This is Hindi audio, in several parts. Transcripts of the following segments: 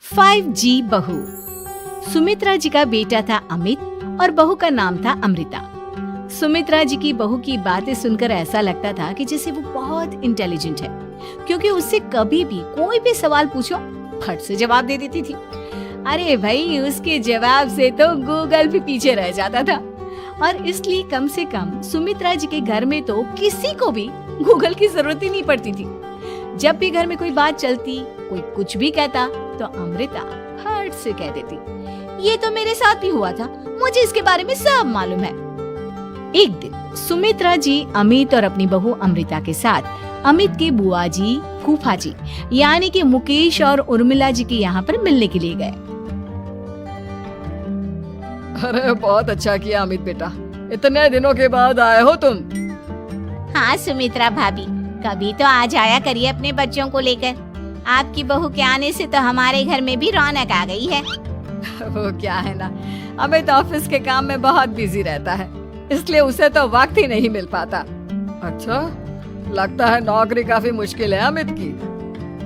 5G बहू। सुमित्रा जी का बेटा था अमित और बहू का नाम था अमृता। सुमित्रा जी की बहू की बातें सुनकर ऐसा लगता था कि जैसे वो बहुत इंटेलिजेंट है, क्योंकि उससे कभी भी कोई भी सवाल पूछो फट से जवाब दे देती थी। अरे भाई, उसके जवाब से तो गूगल भी पीछे रह जाता था। और इसलिए कम से कम सुमित्रा जी के घर में तो किसी को भी गूगल की जरूरत ही नहीं पड़ती थी। जब भी घर में कोई बात चलती, कोई कुछ भी कहता, तो अमृता फट से कह देती, ये तो मेरे साथ भी हुआ था, मुझे इसके बारे में सब मालूम है। एक दिन सुमित्रा जी अमित और अपनी बहू अमृता के साथ अमित के बुआ जी, फूफा जी यानी कि मुकेश और उर्मिला जी के यहाँ पर मिलने के लिए गए। अरे बहुत अच्छा किया अमित बेटा, इतने दिनों के बाद आए हो तुम। हाँ सुमित्रा भाभी, कभी तो आ जाया करिए अपने बच्चों को लेकर। आपकी बहू के आने से तो हमारे घर में भी रौनक आ गई है। वो क्या है ना, अमित ऑफिस के काम में बहुत बिजी रहता है, इसलिए उसे तो वक्त ही नहीं मिल पाता। अच्छा, लगता है नौकरी काफी मुश्किल है अमित की।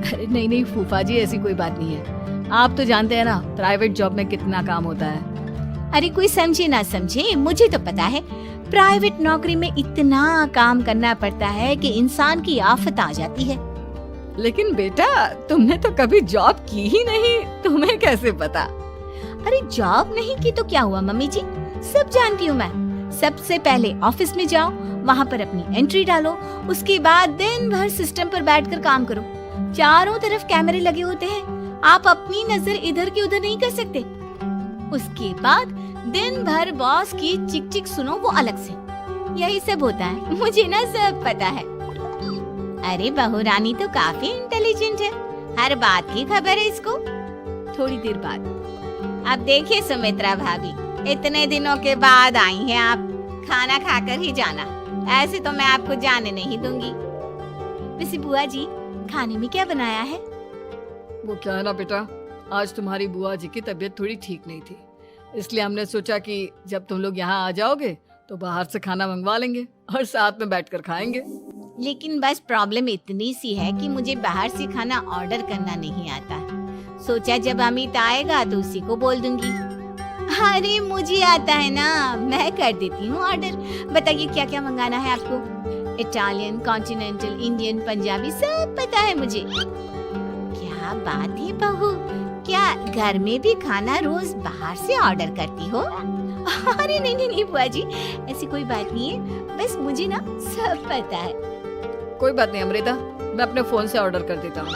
अरे नहीं फूफा जी, ऐसी कोई बात नहीं है। आप तो जानते हैं ना प्राइवेट जॉब में कितना काम होता है। अरे कोई समझे ना समझे, मुझे तो पता है प्राइवेट नौकरी में इतना काम करना पड़ता है कि इंसान की आफत आ जाती है। लेकिन बेटा, तुमने तो कभी जॉब की ही नहीं, तुम्हें कैसे पता? अरे जॉब नहीं की तो क्या हुआ मम्मी जी, सब जानती हूँ मैं। सबसे पहले ऑफिस में जाओ, वहाँ पर अपनी एंट्री डालो, उसके बाद दिन भर सिस्टम पर बैठकर काम करो। चारों तरफ कैमरे लगे होते हैं, आप अपनी नजर इधर की उधर नहीं कर सकते। उसके बाद दिन भर बॉस की चिक चिक सुनो, वो अलग से। यही सब होता है, मुझे ना सब पता है। अरे बहू रानी तो काफी इंटेलिजेंट है, हर बात की खबर है इसको। थोड़ी देर बाद, अब देखिए सुमित्रा भाभी, इतने दिनों के बाद आई हैं आप, खाना खाकर ही जाना, ऐसे तो मैं आपको जाने नहीं दूंगी। वैसे बुआ जी, खाने में क्या बनाया है? वो क्या है ना बेटा, आज तुम्हारी बुआ जी की तबीयत थोड़ी ठीक नहीं थी, इसलिए हमने सोचा कि जब तुम लोग यहाँ आ जाओगे तो बाहर से खाना मंगवा लेंगे और साथ में बैठकर खाएंगे। लेकिन बस प्रॉब्लम इतनी सी है कि मुझे बाहर से खाना ऑर्डर करना नहीं आता। सोचा जब अमित आएगा तो उसी को बोल दूंगी। अरे मुझे आता है ना, मैं कर देती हूँ ऑर्डर। बताइए क्या क्या मंगाना है आपको? इटालियन, कॉन्टिनेंटल, इंडियन, पंजाबी, सब पता है मुझे। क्या बात है बहू, क्या घर में भी खाना रोज बाहर से ऑर्डर करती हो? अरे नहीं बुआ जी, ऐसी कोई बात नहीं है, बस मुझे ना सब पता है। कोई बात नहीं अमृता, मैं अपने फोन से ऑर्डर कर देता हूँ।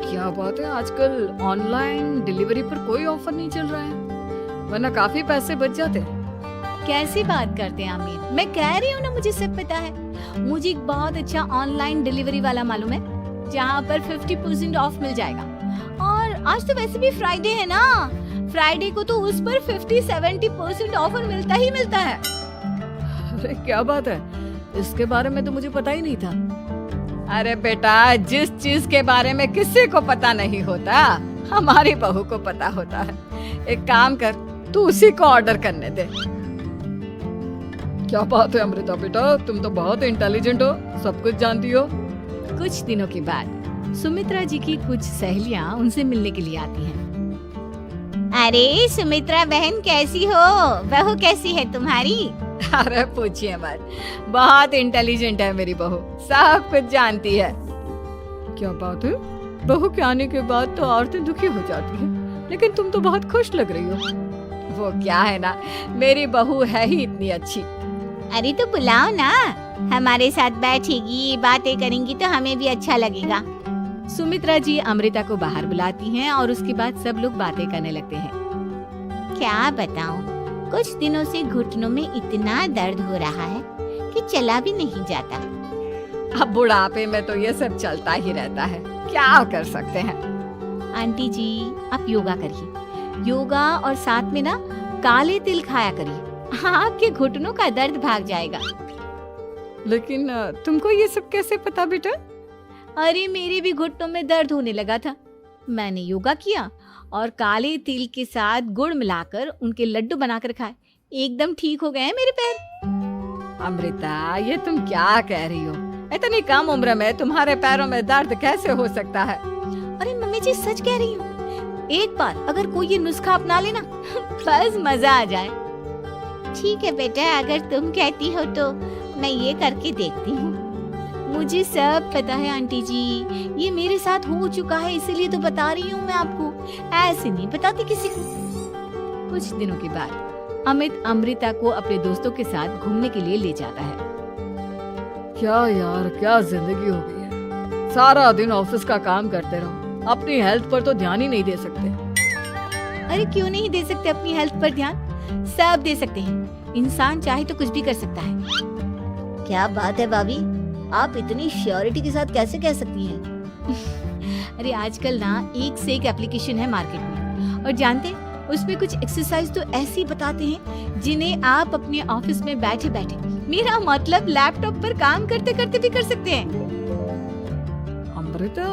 क्या बात है, आजकल ऑनलाइन डिलीवरी पर कोई ऑफर नहीं चल रहा है, वरना काफी पैसे बच जाते। कैसी बात करते हैं अमीर, मैं कह रही हूँ ना मुझे सब पता है। मुझे एक बहुत अच्छा ऑनलाइन डिलीवरी वाला मालूम है, जहाँ पर 50% ऑफ मिल जाएगा। और आज तो वैसे भी फ्राइडे है ना, फ्राइडे को तो उस पर 50-70% ऑफर मिलता ही मिलता है। अरे क्या बात है, इसके बारे में तो मुझे पता ही नहीं था। अरे बेटा, जिस चीज के बारे में किसी को पता नहीं होता, हमारी बहू को पता होता है। एक काम कर, तू उसी को ऑर्डर करने दे। क्या बात है अमृता बेटा, तुम तो बहुत इंटेलिजेंट हो, सब कुछ जानती हो। कुछ दिनों के बाद सुमित्रा जी की कुछ सहेलियां उनसे मिलने के लिए आती हैं। अरे सुमित्रा बहन कैसी हो, बहू कैसी है तुम्हारी? अरे पूछिए मत, बहुत इंटेलिजेंट है मेरी बहू, सब कुछ जानती है। क्या बात है, बहू के आने के बाद तो औरतें दुखी हो जाती हैं, लेकिन तुम तो बहुत खुश लग रही हो। वो क्या है ना, मेरी बहू है ही इतनी अच्छी। अरे तो बुलाओ ना, हमारे साथ बैठेगी, बातें करेंगी तो हमें भी अच्छा लगेगा। सुमित्रा जी अमृता को बाहर बुलाती हैं और उसके बाद सब लोग बातें करने लगते हैं। क्या बताऊं, कुछ दिनों से घुटनों में इतना दर्द हो रहा है कि चला भी नहीं जाता। अब बुढ़ापे में तो ये सब चलता ही रहता है, क्या कर सकते हैं। आंटी जी, आप योगा करिए, योगा और साथ में ना काले तिल खाया करिए, आपके घुटनों का दर्द भाग जाएगा। लेकिन तुमको ये सब कैसे पता बेटा? अरे मेरे भी घुटनों में दर्द होने लगा था, मैंने योगा किया और काले तिल के साथ गुड़ मिलाकर उनके लड्डू बनाकर खाए, एकदम ठीक हो गए हैं मेरे पैर। अमृता, ये तुम क्या कह रही हो? इतनी कम उम्र में तुम्हारे पैरों में दर्द कैसे हो सकता है? अरे मम्मी जी सच कह रही हूँ, एक बार अगर कोई ये नुस्खा अपना लेना बस मजा आ जाए। ठीक है बेटा, अगर तुम कहती हो तो मैं ये करके देखती हूँ। मुझे सब पता है आंटी जी, ये मेरे साथ हो चुका है, इसीलिए तो बता रही हूँ मैं आपको, ऐसे नहीं बताती किसी को। कुछ दिनों के बाद अमित अमृता को अपने दोस्तों के साथ घूमने के लिए ले जाता है। क्या यार, क्या जिंदगी हो गई है। सारा दिन ऑफिस का काम करते रहो, अपनी हेल्थ पर तो ध्यान ही नहीं दे सकते। अरे क्यों नहीं दे सकते अपनी हेल्थ पर ध्यान, सब दे सकते हैं। इंसान चाहे तो कुछ भी कर सकता है। क्या बात है भाभी, आप इतनी श्योरिटी के साथ कैसे कह सकती हैं? अरे आजकल ना एक से एक एप्लीकेशन है मार्केट में, और जानते हैं उसमें कुछ एक्सरसाइज तो ऐसी बताते हैं जिन्हें आप अपने ऑफिस में बैठे बैठे, मेरा मतलब लैपटॉप पर काम करते करते भी कर सकते हैं। अमृता,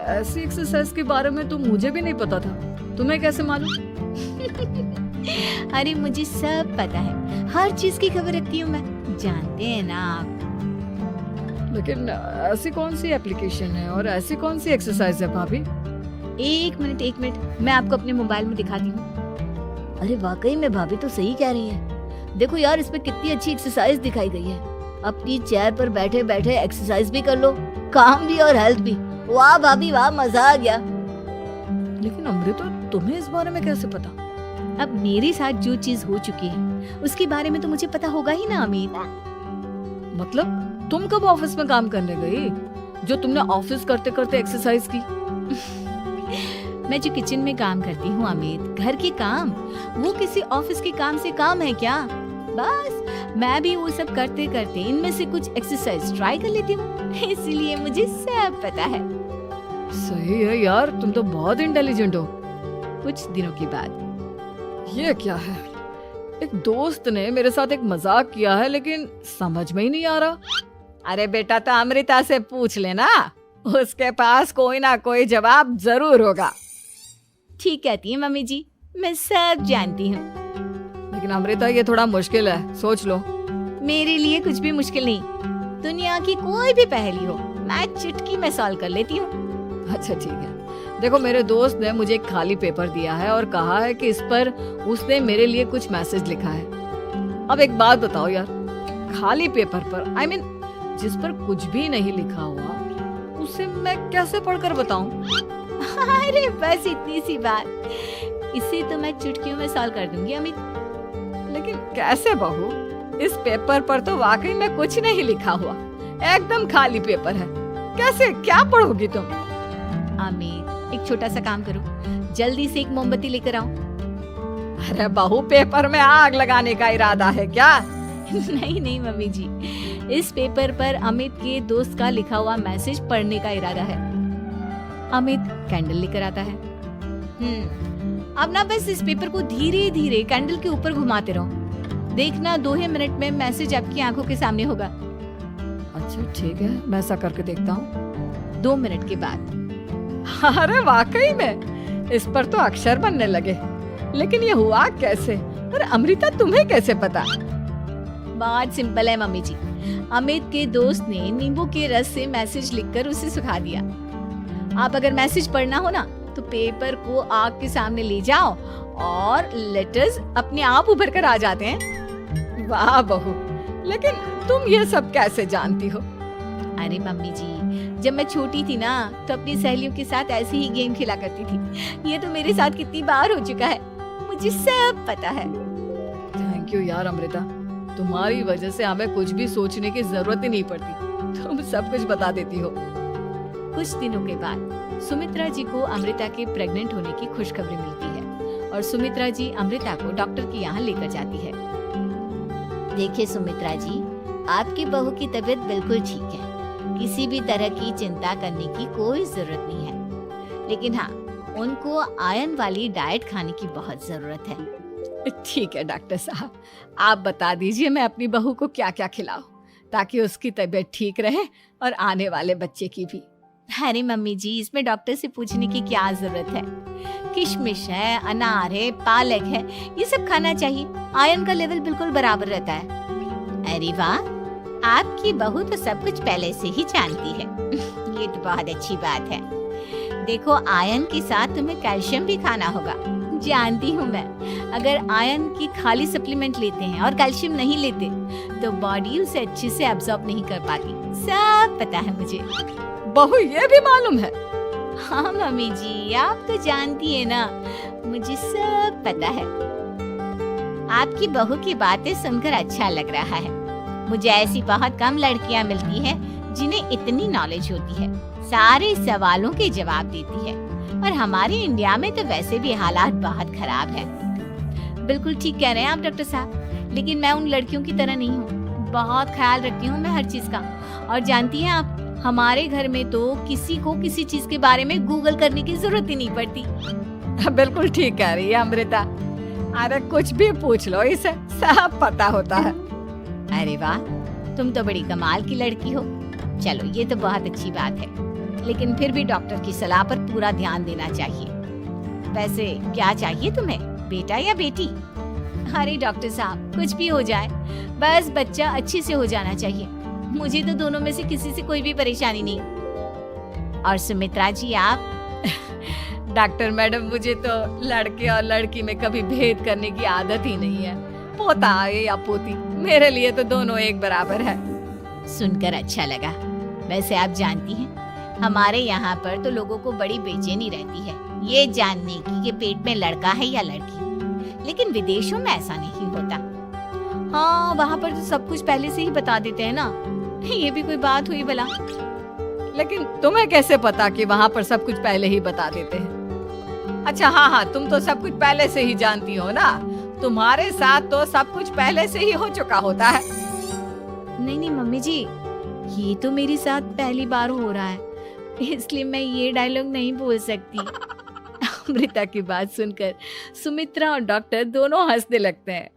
ऐसी एक्सरसाइज के बारे में तो मुझे भी नहीं पता था, तुम्हें कैसे मालूम? अरे मुझे सब पता है, हर चीज की खबर रखती हूँ मैं, जानते हैं ना आप। लेकिन ऐसी कौन सी एप्लीकेशन है और ऐसी कौन सी एक्सरसाइज है भाभी? एक मिनट, मैं आपको अपने मोबाइल में दिखाती हूँ। अरे वाकई में भाभी तो सही कह रही हैं। देखो यार, इसमें कितनी अच्छी एक्सरसाइज दिखाई गई है। अपनी चेयर पर बैठे बैठे एक्सरसाइज भी कर लो, काम भी और हेल्थ भी। वाह भाभी वाह, मजा आ गया। लेकिन अमृता, तुम्हें इस बारे में कैसे पता? अब मेरे साथ जो चीज हो चुकी है उसके बारे में तो मुझे पता होगा ही ना अमित। मतलब तुम कब ऑफिस में काम करने गई जो तुमने ऑफिस करते करते एक्सरसाइज की? मैं जो किचन में काम करती हूँ अमित, घर के काम, वो किसी ऑफिस के काम से काम है क्या? बस मैं भी वो सब करते करते इनमें से कुछ एक्सरसाइज ट्राई कर लेती हूँ, इसीलिए मुझे सब पता है। सही है यार, तुम तो बहुत इंटेलिजेंट हो। कुछ दिनों के बाद ये क्या है? एक दोस्त ने मेरे साथ एक मजाक किया है, लेकिन समझ में ही नहीं आ रहा। अरे बेटा, तो अमृता से पूछ लेना, उसके पास कोई ना कोई जवाब जरूर होगा। ठीक कहती है मम्मी जी, मैं सब जानती हूँ। लेकिन अमृता, ये थोड़ा मुश्किल है, सोच लो। मेरे लिए कुछ भी मुश्किल नहीं, दुनिया की कोई भी पहेली हो मैं चुटकी में सॉल्व कर लेती हूँ। अच्छा ठीक है, देखो मेरे दोस्त ने मुझे एक खाली पेपर दिया है और कहा है कि इस पर उसने मेरे लिए कुछ मैसेज लिखा है। अब एक बात बताओ यार, खाली पेपर पर, I mean, जिस पर कुछ भी नहीं लिखा हुआ, उसे मैं कैसे पढ़कर बताऊं? अरे बस इतनी सी बात, इसे तो मैं चुटकियों में सॉल्व कर दूंगी अमित। लेकिन कैसे बहू, इस पेपर पर तो वाकई में कुछ नहीं लिखा हुआ, एकदम खाली पेपर है, कैसे क्या पढ़ोगी तुम? अमित, एक छोटा सा काम करो, जल्दी से एक मोमबत्ती लेकर आओ। अरे बहू, पेपर में आग लगाने का इरादा है क्या? नहीं मम्मी जी, इस पेपर पर अमित के दोस्त का लिखा हुआ मैसेज पढ़ने का इरादा है। अमित कैंडल लेकर आता है। अब ना बस इस पेपर को धीरे धीरे कैंडल के ऊपर घुमाते रहो, देखना 2 ही मिनट में मैसेज आपकी आंखों के सामने होगा। अच्छा ठीक है, मैं ऐसा करके देखता हूँ। 2 मिनट के बाद, अरे वाकई में इस पर तो अक्षर बनने लगे, लेकिन ये हुआ कैसे? और अमृता, तुम्हें कैसे पता? बहुत सिंपल है मम्मी जी, अमित के दोस्त ने नींबू के रस से मैसेज लिखकर उसे सुखा दिया। आप अगर मैसेज पढ़ना हो ना तो पेपर को आग के सामने ले जाओ और लेटर्स अपने आप उभर कर आ जाते हैं। वाह बहू, लेकिन तुम ये सब कैसे जानती हो? अरे मम्मी जी, जब मैं छोटी थी ना तो अपनी सहेलियों के साथ ऐसे ही गेम खेला करती थी। ये तो मेरे साथ कितनी बार हो चुका है, मुझे सब पता है। थैंक यू यार अमृता, तुम्हारी वजह से हमें कुछ भी सोचने की जरूरत ही नहीं पड़ती, तुम सब कुछ बता देती हो। कुछ दिनों के बाद सुमित्रा जी को अमृता के प्रेग्नेंट होने की खुशखबरी मिलती है और सुमित्रा जी अमृता को डॉक्टर के यहाँ लेकर जाती है। देखिए सुमित्रा जी, आपकी बहू की तबीयत बिल्कुल ठीक है, किसी भी तरह की चिंता करने की कोई जरूरत नहीं है। लेकिन हाँ, उनको आयरन वाली डाइट खाने की बहुत जरूरत है। ठीक है डॉक्टर साहब, आप बता दीजिए मैं अपनी बहू को क्या क्या खिलाऊं ताकि उसकी तबीयत ठीक रहे और आने वाले बच्चे की भी। अरे मम्मी जी, इसमें डॉक्टर से पूछने की क्या जरूरत है, किशमिश है, अनार है, पालक है, ये सब खाना चाहिए, आयरन का लेवल बिल्कुल बराबर रहता है। अरे वाह, आपकी बहू तो सब कुछ पहले से ही जानती है। ये तो बहुत अच्छी बात है। देखो, आयरन के साथ तुम्हें कैल्शियम भी खाना होगा। जानती हूँ मैं, अगर आयरन की खाली सप्लीमेंट लेते हैं और कैल्शियम नहीं लेते तो बॉडी उसे अच्छे से एब्जॉर्ब नहीं कर पाती। सब पता है मुझे। बहू ये भी मालूम है? हाँ मम्मी जी, आप तो जानती है ना, मुझे सब पता है। आपकी बहू की बातें सुनकर अच्छा लग रहा है। मुझे ऐसी बहुत कम लड़कियां मिलती हैं जिन्हें इतनी नॉलेज होती है, सारे सवालों के जवाब देती है। और हमारे इंडिया में तो वैसे भी हालात बहुत खराब है। बिल्कुल ठीक कह रहे हैं आप डॉक्टर साहब, लेकिन मैं उन लड़कियों की तरह नहीं हूँ। बहुत ख्याल रखती हूँ मैं हर चीज का। और जानती हैं आप, हमारे घर में तो किसी को किसी चीज के बारे में गूगल करने की जरूरत ही नहीं पड़ती। बिल्कुल ठीक कह रही है अमृता। अरे कुछ भी पूछ लो, इसे सब पता होता है। अरे वाह, तुम तो बड़ी कमाल की लड़की हो। चलो, ये तो बहुत अच्छी बात है, लेकिन फिर भी डॉक्टर की सलाह पर पूरा ध्यान देना चाहिए। वैसे क्या चाहिए तुम्हें, बेटा या बेटी? अरे डॉक्टर साहब, कुछ भी हो जाए, बस बच्चा अच्छे से हो जाना चाहिए। मुझे तो दोनों में से किसी से कोई भी परेशानी नहीं। और सुमित्रा जी आप? डॉक्टर मैडम, मुझे तो लड़के और लड़की में कभी भेद करने की आदत ही नहीं है। पोता आए या पोती, मेरे लिए तो दोनों एक बराबर है। सुनकर अच्छा लगा। वैसे आप जानती हैं, हमारे यहाँ पर तो लोगों को बड़ी बेचैनी रहती है ये जानने की कि पेट में लड़का है या लड़की, लेकिन विदेशों में ऐसा नहीं होता। हाँ, वहाँ पर तो सब कुछ पहले से ही बता देते हैं ना। ये भी कोई बात हुई भला? लेकिन तुम्हें कैसे पता कि वहाँ पर सब कुछ पहले ही बता देते हैं? अच्छा हाँ, तुम तो सब कुछ पहले से ही जानती हो ना। तुम्हारे साथ तो सब कुछ पहले से ही हो चुका होता है। नहीं मम्मी जी, ये तो मेरे साथ पहली बार हो रहा है, इसलिए मैं ये डायलॉग नहीं बोल सकती। अमृता की बात सुनकर सुमित्रा और डॉक्टर दोनों हंसने लगते हैं।